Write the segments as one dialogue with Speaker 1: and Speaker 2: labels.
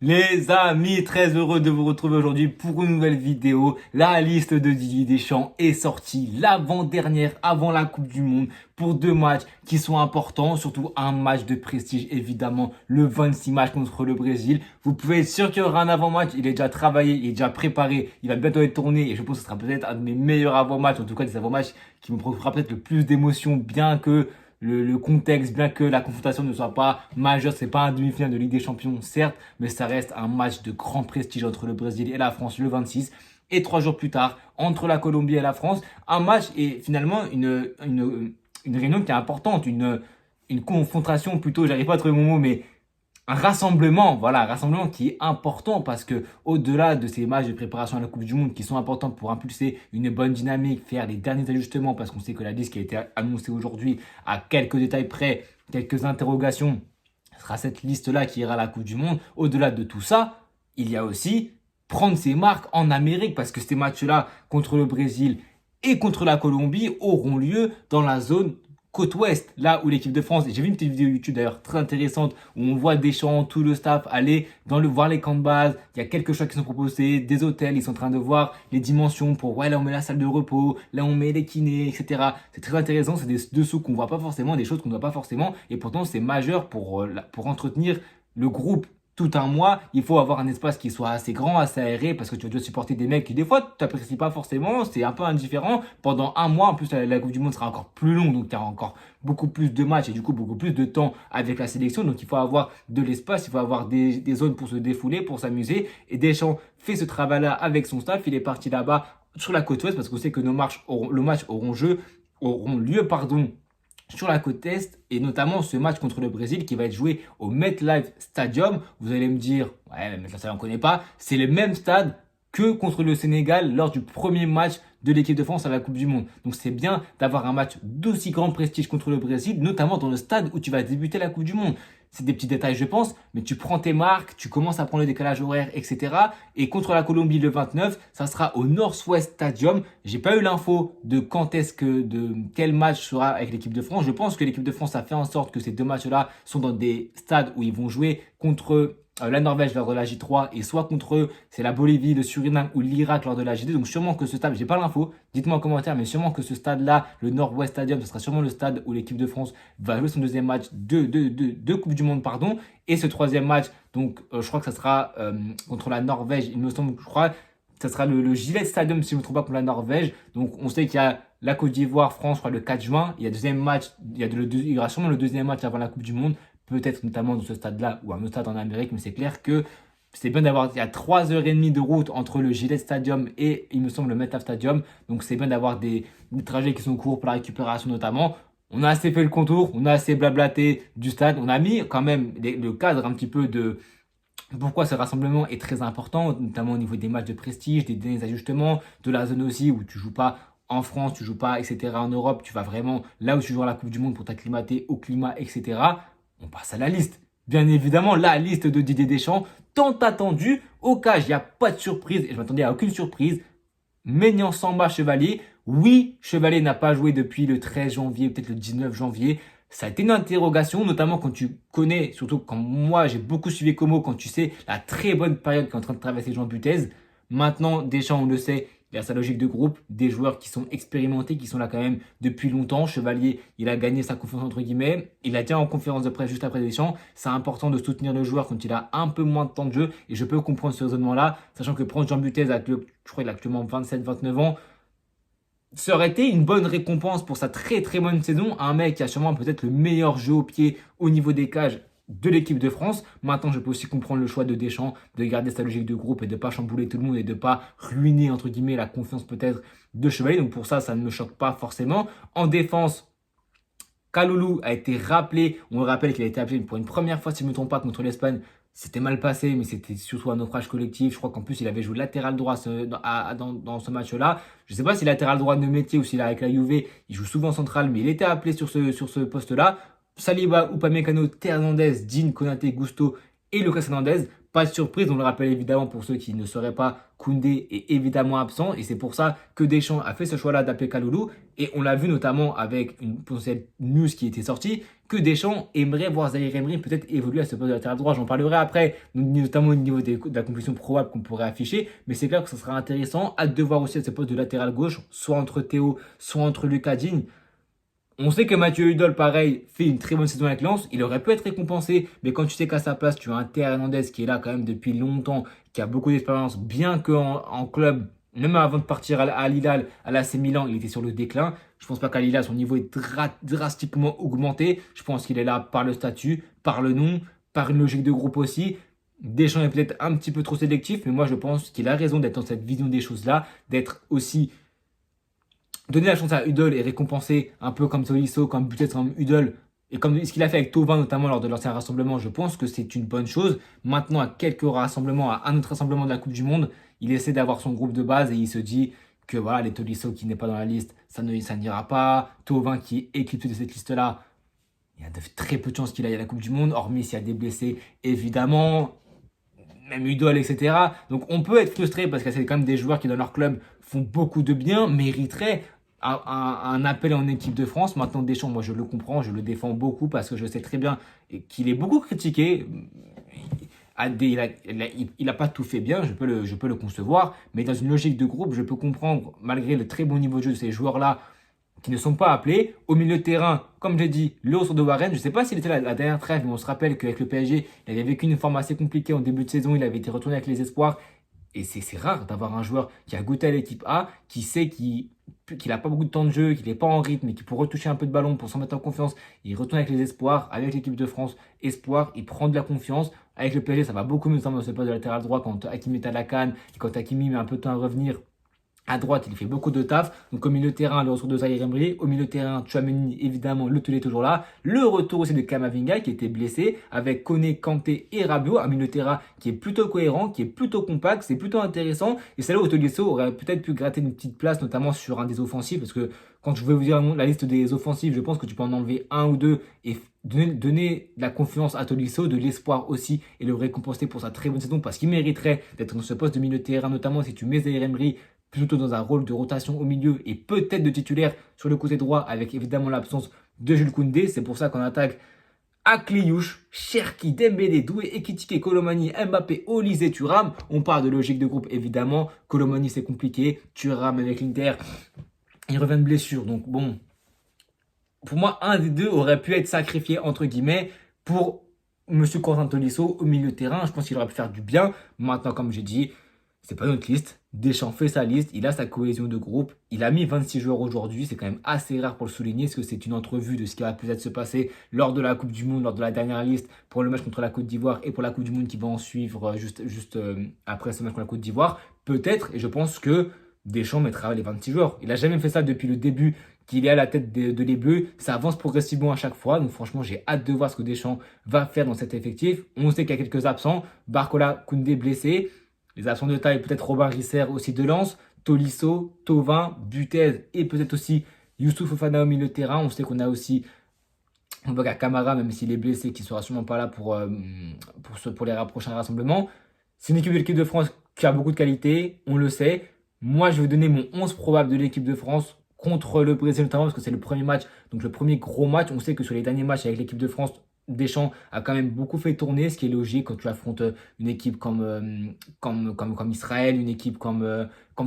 Speaker 1: Les amis, très heureux de vous retrouver aujourd'hui pour une nouvelle vidéo. La liste de Didier Deschamps est sortie l'avant-dernière avant la Coupe du Monde pour deux matchs qui sont importants, surtout un match de prestige évidemment, le 26 match contre le Brésil. Vous pouvez être sûr qu'il y aura un avant-match, il est déjà travaillé, il est déjà préparé, il va bientôt être tourné et je pense que ce sera peut-être un de mes meilleurs avant-matchs, en tout cas des avant-matchs qui me procurera peut-être le plus d'émotions, bien que le contexte, bien que la confrontation ne soit pas majeure, c'est pas un demi-finale de Ligue des Champions, certes, mais ça reste un match de grand prestige entre le Brésil et la France le 26. Et 3 jours plus tard, entre la Colombie et la France, un match et finalement une réunion qui est importante, une confrontation plutôt, j'arrive pas à trouver mon mot, mais un rassemblement, voilà, un rassemblement qui est important parce que au-delà de ces matchs de préparation à la Coupe du Monde qui sont importants pour impulser une bonne dynamique, faire les derniers ajustements parce qu'on sait que la liste qui a été annoncée aujourd'hui à quelques détails près, quelques interrogations, ce sera cette liste-là qui ira à la Coupe du Monde. Au-delà de tout ça, il y a aussi prendre ses marques en Amérique parce que ces matchs-là contre le Brésil et contre la Colombie auront lieu dans la zone côte ouest, là où l'équipe de France, et j'ai vu une petite vidéo YouTube d'ailleurs très intéressante où on voit Deschamps, tout le staff aller voir les camps de base, il y a quelques choix qui sont proposés, des hôtels, ils sont en train de voir les dimensions pour, ouais, là on met la salle de repos, là on met les kinés, etc. C'est très intéressant, c'est des dessous qu'on voit pas forcément, des choses qu'on ne voit pas forcément, et pourtant c'est majeur pour entretenir le groupe tout un mois, il faut avoir un espace qui soit assez grand, assez aéré, parce que tu dois supporter des mecs qui, des fois, tu n'apprécies pas forcément, c'est un peu indifférent. Pendant un mois, en plus, la Coupe du Monde sera encore plus longue, donc il y aura encore beaucoup plus de matchs et du coup beaucoup plus de temps avec la sélection. Donc il faut avoir de l'espace, il faut avoir des zones pour se défouler, pour s'amuser. Et Deschamps fait ce travail-là avec son staff. Il est parti là-bas sur la côte ouest, parce qu'on sait que le match auront lieu, pardon, sur la côte Est et notamment ce match contre le Brésil qui va être joué au MetLife Stadium. Vous allez me dire, ouais, mais ça, on ne connaît pas. C'est le même stade que contre le Sénégal lors du premier match de l'équipe de France à la Coupe du Monde. Donc c'est bien d'avoir un match d'aussi grand prestige contre le Brésil, notamment dans le stade où tu vas débuter la Coupe du Monde. C'est des petits détails, je pense, mais tu prends tes marques, tu commences à prendre le décalage horaire, etc. Et contre la Colombie le 29, ça sera au Northwest Stadium. J'ai pas eu l'info de de quel match sera avec l'équipe de France. Je pense que l'équipe de France a fait en sorte que ces deux matchs-là sont dans des stades où ils vont jouer contre la Norvège lors de la J3 et soit contre eux, c'est la Bolivie, le Suriname ou l'Irak lors de la J2. Donc sûrement que ce stade, j'ai pas l'info, dites-moi en commentaire, mais sûrement que ce stade-là, le Nord-Ouest Stadium, ce sera sûrement le stade où l'équipe de France va jouer son deuxième match de Coupe du Monde, pardon. Et ce troisième match, donc je crois que ça sera contre la Norvège, il me semble, je crois, ça sera le Gillette Stadium si je ne me trompe pas contre la Norvège. Donc on sait qu'il y a la Côte d'Ivoire, France, je crois, le 4 juin. Il y a deuxième match, il y aura sûrement le deuxième match avant la Coupe du Monde peut-être notamment dans ce stade-là ou un autre stade en Amérique, mais c'est clair que c'est bien d'avoir, il y a 3h30 de route entre le Gillette Stadium et, il me semble, le MetLife Stadium. Donc, c'est bien d'avoir des trajets qui sont courts pour la récupération notamment. On a assez fait le contour, on a assez blablaté du stade. On a mis quand même le cadre un petit peu de pourquoi ce rassemblement est très important, notamment au niveau des matchs de prestige, des ajustements, de la zone aussi où tu joues pas en France, tu joues pas, etc. En Europe, tu vas vraiment là où tu joues à la Coupe du Monde pour t'acclimater au climat, etc. On passe à la liste. Bien évidemment, la liste de Didier Deschamps, tant attendue. Au cas, il n'y a pas de surprise et je m'attendais à aucune surprise. Maignan Samba Chevalier. Oui, Chevalier n'a pas joué depuis le 13 janvier, peut-être le 19 janvier. Ça a été une interrogation, notamment quand tu connais, surtout quand moi j'ai beaucoup suivi Como, quand tu sais la très bonne période qu'est en train de traverser Jean Butez. Maintenant, Deschamps, on le sait, il a sa logique de groupe, des joueurs qui sont expérimentés, qui sont là quand même depuis longtemps. Chevalier, il a gagné sa confiance entre guillemets. Il a dit en conférence de presse juste après Deschamps, c'est important de soutenir le joueur quand il a un peu moins de temps de jeu. Et je peux comprendre ce raisonnement-là, sachant que prendre Jean Butez, je crois qu'il a actuellement 27-29 ans, ça aurait été une bonne récompense pour sa très très bonne saison. Un mec qui a sûrement peut-être le meilleur jeu au pied au niveau des cages de l'équipe de France. Maintenant, je peux aussi comprendre le choix de Deschamps de garder sa logique de groupe et de ne pas chambouler tout le monde et de ne pas ruiner, entre guillemets, la confiance peut-être de Chevalier. Donc pour ça, ça ne me choque pas forcément. En défense, Kalulu a été rappelé. On le rappelle qu'il a été appelé pour une première fois, si je ne me trompe pas, contre l'Espagne. C'était mal passé, mais c'était surtout un naufrage collectif. Je crois qu'en plus, il avait joué latéral droit dans ce match-là. Je ne sais pas si latéral droit de métier ou s'il est avec la Juve. Il joue souvent central, mais il était appelé sur ce poste-là. Saliba, Upamecano, Théo Hernandez, Dean, Konaté, Gusto et Lucas Hernandez. Pas de surprise, on le rappelle évidemment pour ceux qui ne sauraient pas, Koundé est évidemment absent et c'est pour ça que Deschamps a fait ce choix-là d'appeler Kalulu et on l'a vu notamment avec une potentielle news qui était sortie que Deschamps aimerait voir Zaïre Emery peut-être évoluer à ce poste de latéral droit. J'en parlerai après, notamment au niveau de la composition probable qu'on pourrait afficher, mais c'est clair que ça sera intéressant. Hâte de voir aussi à ce poste de latéral gauche, soit entre Théo, soit entre Lucas Digne. On sait que Mathieu Hudol, pareil, fait une très bonne saison avec Lens. Il aurait pu être récompensé, mais quand tu sais qu'à sa place, tu as un Théo Hernandez qui est là quand même depuis longtemps, qui a beaucoup d'expérience, bien qu'en club, même avant de partir à Lille, à l'AC Milan, il était sur le déclin. Je pense pas qu'à Lille, son niveau est drastiquement augmenté. Je pense qu'il est là par le statut, par le nom, par une logique de groupe aussi. Deschamps est peut-être un petit peu trop sélectif, mais moi je pense qu'il a raison d'être dans cette vision des choses-là, d'être aussi donner la chance à Hudol et récompenser un peu comme Tolisso, comme peut-être comme Hudol, et comme ce qu'il a fait avec Thauvin notamment lors de l'ancien rassemblement, je pense que c'est une bonne chose. Maintenant, à quelques rassemblements, à un autre rassemblement de la Coupe du Monde, il essaie d'avoir son groupe de base et il se dit que voilà, les Tolisso qui n'est pas dans la liste, ça n'ira pas. Thauvin qui est éclipsé de cette liste-là, il y a très peu de chances qu'il aille à la Coupe du Monde, hormis s'il y a des blessés, évidemment, même Hudol, etc. Donc on peut être frustré parce que c'est quand même des joueurs qui dans leur club font beaucoup de bien, mériteraient un appel en équipe de France. Maintenant, Deschamps, moi je le comprends, je le défends beaucoup parce que je sais très bien qu'il est beaucoup critiqué. Il n'a pas tout fait bien, je peux le concevoir, mais dans une logique de groupe, je peux comprendre, malgré le très bon niveau de jeu de ces joueurs-là, qui ne sont pas appelés. Au milieu de terrain, comme j'ai dit, le retour de Warren, je ne sais pas s'il était là la dernière trêve, mais on se rappelle qu'avec le PSG, il avait vécu une forme assez compliquée en début de saison, il avait été retourné avec les espoirs. Et c'est rare d'avoir un joueur qui a goûté à l'équipe A, qui sait qu'il n'a pas beaucoup de temps de jeu, qu'il n'est pas en rythme et qui peut retoucher un peu de ballon pour s'en mettre en confiance. Il retourne avec les espoirs, avec l'équipe de France, espoir, il prend de la confiance. Avec le PSG, ça va beaucoup mieux dans ce poste de latéral droit quand Hakimi est à la canne et quand Hakimi met un peu de temps à revenir. À droite, il fait beaucoup de taf. Donc au milieu de terrain, le retour de Zaïre Emery. Au milieu de terrain, Tchouaméni, évidemment, le Toulé est toujours là. Le retour aussi de Kamavinga qui était blessé avec Koné, Kanté et Rabiot. Un milieu de terrain qui est plutôt cohérent, qui est plutôt compact, c'est plutôt intéressant. Et c'est là où Tolisso aurait peut-être pu gratter une petite place, notamment sur un des offensifs. Parce que quand je vais vous dire la liste des offensifs, je pense que tu peux en enlever un ou deux et donner de la confiance à Tolisso, de l'espoir aussi et le récompenser pour sa très bonne saison parce qu'il mériterait d'être dans ce poste de milieu de terrain, notamment si tu mets Zaïre Emery plutôt dans un rôle de rotation au milieu et peut-être de titulaire sur le côté droit avec évidemment l'absence de Jules Koundé. C'est pour ça qu'on attaque Akliouche, Cherki, Dembélé, Doué, Ekitike, Colomani, Mbappé, Olise, Thuram. On parle de logique de groupe évidemment. Colomani c'est compliqué. Thuram avec l'Inter, il revient de blessure. Donc bon, pour moi un des deux aurait pu être sacrifié entre guillemets pour Monsieur Corentin Tolisso au milieu de terrain. Je pense qu'il aurait pu faire du bien. Maintenant comme j'ai dit, c'est pas notre liste. Deschamps fait sa liste, il a sa cohésion de groupe. Il a mis 26 joueurs aujourd'hui, c'est quand même assez rare pour le souligner, parce que c'est une entrevue de ce qui va peut-être se passer lors de la Coupe du Monde, lors de la dernière liste pour le match contre la Côte d'Ivoire et pour la Coupe du Monde qui va en suivre juste après ce match contre la Côte d'Ivoire. Peut-être, et je pense que Deschamps mettra les 26 joueurs. Il n'a jamais fait ça depuis le début qu'il est à la tête de les Bleus. Ça avance progressivement à chaque fois. Donc franchement, j'ai hâte de voir ce que Deschamps va faire dans cet effectif. On sait qu'il y a quelques absents. Barcola, Koundé blessé. Les absents de taille, peut-être Robin Risser aussi de Lens, Tolisso, Thauvin, Butez et peut-être aussi Youssouf Fofana au milieu de terrain. On sait qu'on a aussi Boubacar Kamara, même s'il est blessé, qui ne sera sûrement pas là pour les prochains rassemblements. C'est une équipe de l'équipe de France qui a beaucoup de qualité, on le sait. Moi, je vais donner mon 11 probable de l'équipe de France contre le Brésil notamment parce que c'est le premier match, donc le premier gros match. On sait que sur les derniers matchs avec l'équipe de France, Deschamps a quand même beaucoup fait tourner, ce qui est logique quand tu affrontes une équipe comme Israël, une équipe comme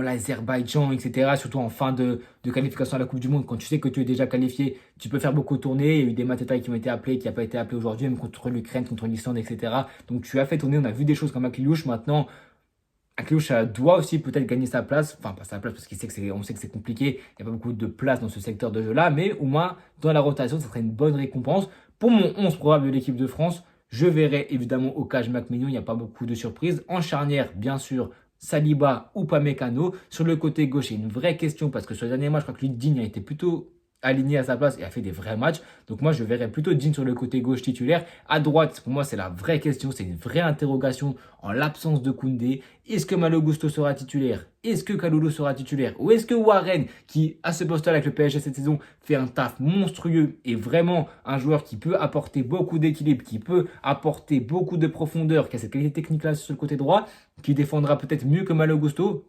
Speaker 1: l'Azerbaïdjan, etc. Surtout en fin de qualification à la Coupe du Monde, quand tu sais que tu es déjà qualifié, tu peux faire beaucoup tourner. Il y a eu des Mateta qui ont été appelés, qui n'ont pas été appelés aujourd'hui, même contre l'Ukraine, contre l'Islande, etc. Donc tu as fait tourner, on a vu des choses comme Akliouche. Maintenant, Akliouche doit aussi peut-être gagner sa place, enfin pas sa place parce qu'on sait que c'est compliqué, il n'y a pas beaucoup de place dans ce secteur de jeu-là, mais au moins dans la rotation, ça serait une bonne récompense. Pour mon 11 probable de l'équipe de France, je verrai évidemment Ocage McMignon, il n'y a pas beaucoup de surprises. En charnière, bien sûr, Saliba ou Pamecano. Sur le côté gauche, il y a une vraie question parce que sur les derniers matchs, je crois que lui, Digne a été plutôt aligné à sa place et a fait des vrais matchs. Donc moi, je verrais plutôt Digne sur le côté gauche titulaire. À droite, pour moi, c'est la vraie question, c'est une vraie interrogation en l'absence de Koundé. Est-ce que Malo Gusto sera titulaire? Est-ce que Kalulu sera titulaire? Ou est-ce que Warren, qui à ce poste-là avec le PSG cette saison, fait un taf monstrueux et vraiment un joueur qui peut apporter beaucoup d'équilibre, qui peut apporter beaucoup de profondeur, qui a cette qualité technique-là sur le côté droit, qui défendra peut-être mieux que Malo Gusto?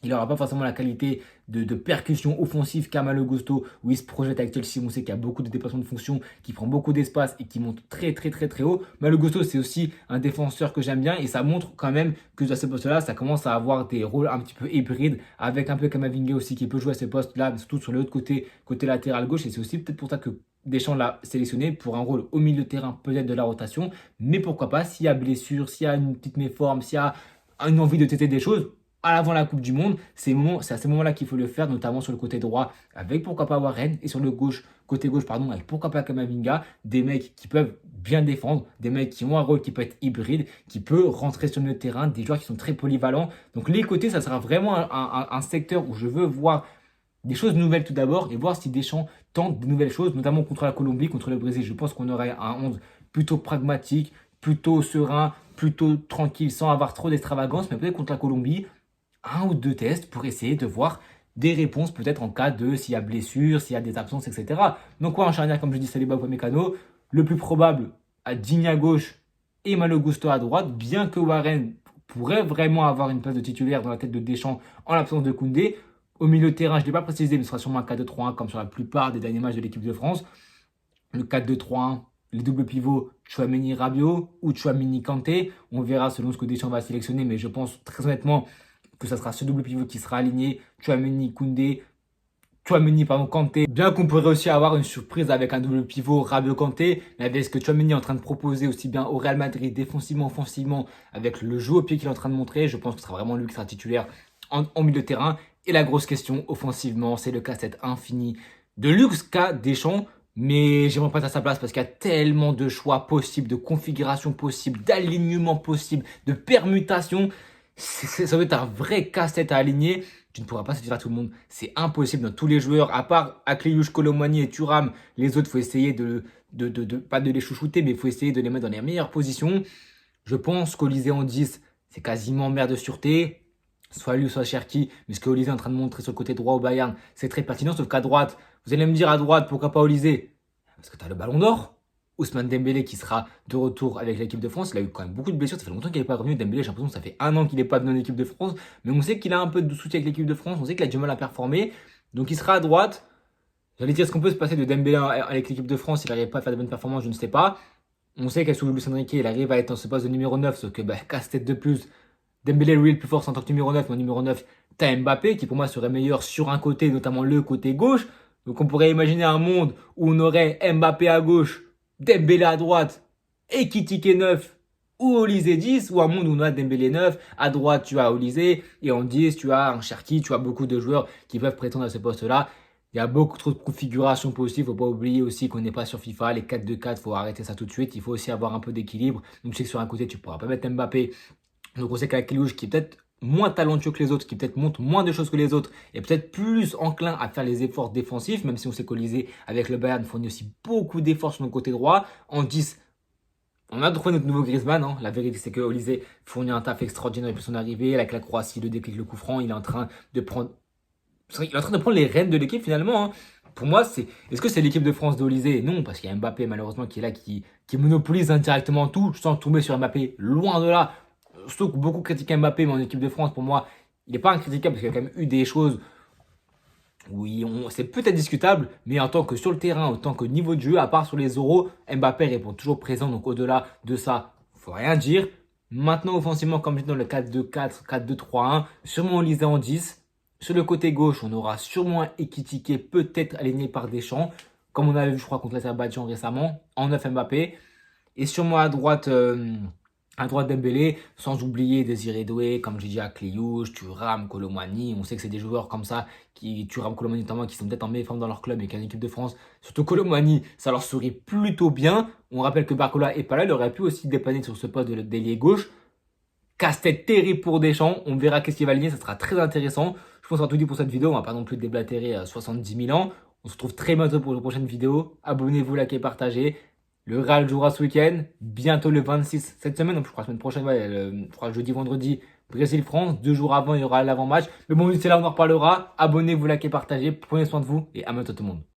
Speaker 1: Il n'aura pas forcément la qualité de percussion offensive qu'a Malo Gusto, où il se projette avec Chelsea. On sait qu'il y a beaucoup de déplacements de fonction, qui prend beaucoup d'espace et qui monte très très très très haut. Malo Gusto, c'est aussi un défenseur que j'aime bien et ça montre quand même que à ce poste-là, ça commence à avoir des rôles un petit peu hybrides, avec un peu Kamavinga aussi qui peut jouer à ce poste-là, surtout sur l'autre côté, côté latéral gauche. Et c'est aussi peut-être pour ça que Deschamps l'a sélectionné pour un rôle au milieu de terrain, peut-être de la rotation. Mais pourquoi pas, s'il y a blessure, s'il y a une petite méforme, s'il y a une envie de tester des choses, avant la Coupe du Monde, c'est à ce moment-là qu'il faut le faire, notamment sur le côté droit, avec pourquoi pas Warren, et sur le côté gauche, pardon, avec pourquoi pas Kamavinga, des mecs qui peuvent bien défendre, des mecs qui ont un rôle qui peut être hybride, qui peut rentrer sur le terrain, des joueurs qui sont très polyvalents. Donc les côtés, ça sera vraiment un secteur où je veux voir des choses nouvelles tout d'abord et voir si Deschamps tente de nouvelles choses, notamment contre la Colombie, contre le Brésil. Je pense qu'on aurait un 11 plutôt pragmatique, plutôt serein, plutôt tranquille, sans avoir trop d'extravagance, mais peut-être contre la Colombie, un ou deux tests pour essayer de voir des réponses peut-être en cas de s'il y a blessure, s'il y a des absences, etc. Donc ouais, en charnière, comme je dis, Saliba ou Upamecano, le plus probable à Digne à gauche et Malo Gusto à droite, bien que Warren pourrait vraiment avoir une place de titulaire dans la tête de Deschamps en l'absence de Koundé. Au milieu de terrain, je ne l'ai pas précisé, mais ce sera sûrement un 4-2-3-1 comme sur la plupart des derniers matchs de l'équipe de France. Le 4-2-3-1, les doubles pivots Tchouaméni Rabiot ou Tchouaméni Kanté. On verra selon ce que Deschamps va sélectionner, mais je pense très honnêtement que ça sera ce double pivot qui sera aligné. Tchouaméni Koundé, Tchouaméni pardon, Kanté. Bien qu'on pourrait aussi avoir une surprise avec un double pivot Rabiot Kanté, mais avec ce que Tchouaméni est en train de proposer aussi bien au Real Madrid défensivement, offensivement, avec le jeu au pied qu'il est en train de montrer, je pense que ce sera vraiment lui qui sera titulaire en milieu de terrain. Et la grosse question offensivement, c'est le casse-tête infini de luxe qu'a Deschamps. Mais j'aimerais pas être à sa place parce qu'il y a tellement de choix possibles, de configurations possibles, d'alignements possibles, de permutations. Ça va être un vrai casse-tête à aligner. Tu ne pourras pas satisfaire tout le monde. C'est impossible dans tous les joueurs, à part Akliouche, Colomani et Thuram. Les autres, il faut essayer pas de les chouchouter, mais il faut essayer de les mettre dans les meilleures positions. Je pense qu'Olysée en 10, c'est quasiment mère de sûreté. Soit lui, soit Cherki. Mais ce qu'Olysée est en train de montrer sur le côté droit au Bayern, c'est très pertinent. Sauf qu'à droite, vous allez me dire à droite, pourquoi pas Olysée? Parce que tu as le ballon d'or. Ousmane Dembélé qui sera de retour avec l'équipe de France. Il a eu quand même beaucoup de blessures. Ça fait longtemps qu'il n'est pas revenu. Dembélé, j'ai l'impression que ça fait un an qu'il n'est pas venu en équipe de France. Mais on sait qu'il a un peu de soucis avec l'équipe de France. On sait qu'il a du mal à performer. Donc il sera à droite. J'allais dire, est-ce qu'on peut se passer de Dembélé avec l'équipe de France s'il n'arrive pas à faire de bonnes performances? Je ne sais pas. On sait qu'à sous Luis Enrique, il arrive à être dans ce poste de numéro 9. Sauf que casse-tête de plus. Dembélé, lui, est le plus fort en tant que numéro 9. Mais en numéro 9, t'as Mbappé qui pour moi serait meilleur sur un côté, notamment le côté gauche. Donc on pourrait imaginer un monde où on aurait Mbappé à gauche, Dembélé à droite, Ekitike 9 ou Olysée 10, ou un monde où on a Dembélé 9, à droite tu as Olysée, et en 10 tu as un Cherki, tu as beaucoup de joueurs qui peuvent prétendre à ce poste-là. Il y a beaucoup trop de configurations possibles, il ne faut pas oublier aussi qu'on n'est pas sur FIFA, les 4-2-4, il faut arrêter ça tout de suite, il faut aussi avoir un peu d'équilibre. Donc je sais que sur un côté tu ne pourras pas mettre Mbappé, donc on sait qu'Akliouche qui est peut-être moins talentueux que les autres, qui peut-être montre moins de choses que les autres, et peut-être plus enclin à faire les efforts défensifs, même si on sait qu'Olysée, avec le Bayern, fournit aussi beaucoup d'efforts sur le côté droit. En 10, on a trouvé notre nouveau Griezmann. Hein. La vérité, c'est que Olysée fournit un taf extraordinaire depuis son arrivée. Avec la Croatie, le déclic, le coup franc, il est en train de prendre les rênes de l'équipe finalement. Hein. Pour moi, est-ce que c'est l'équipe de France d'Olysée? Non, parce qu'il y a Mbappé malheureusement qui est là, qui monopolise indirectement tout, sans tomber sur Mbappé, loin de là. Surtout que beaucoup critiquent Mbappé, mais en équipe de France, pour moi, il n'est pas incritiquable parce qu'il y a quand même eu des choses. Oui, c'est peut-être discutable, mais en tant que sur le terrain, en tant que niveau de jeu, à part sur les euros, Mbappé répond toujours présent. Donc au-delà de ça, il ne faut rien dire. Maintenant, offensivement, comme je dis dans le 4-2-4, 4-2-3-1, sûrement Olysée en 10. Sur le côté gauche, on aura sûrement Ekitike, peut-être aligné par Deschamps, comme on avait vu, je crois, contre l'Azerbaïdjan récemment, en 9 Mbappé. Et sûrement à droite Dembélé, sans oublier Désiré Doué, comme j'ai dit à Akliouche, Thuram, Colomani. On sait que c'est des joueurs comme ça, Thuram, Colomani notamment, qui sont peut-être en meilleure forme dans leur club et qui ont une équipe de France. Surtout Colomani, ça leur sourit plutôt bien. On rappelle que Barcola est pas là, il aurait pu aussi dépanner sur ce poste d'ailier gauche. Casse-tête terrible pour Deschamps, on verra qu'est-ce qu'il va aligner, ça sera très intéressant. Je pense qu'on a tout dit pour cette vidéo, on va pas non plus déblatérer 70 000 ans. On se retrouve très bientôt pour une prochaine vidéo. Abonnez-vous, likez, partagez. Le Real jouera ce week-end, bientôt le 26 cette semaine, donc je crois la semaine prochaine, je crois jeudi, vendredi, Brésil-France. 2 jours avant, il y aura l'avant-match. Mais bon, c'est là, on en reparlera. Abonnez-vous, likez, partagez. Prenez soin de vous et à bientôt tout le monde.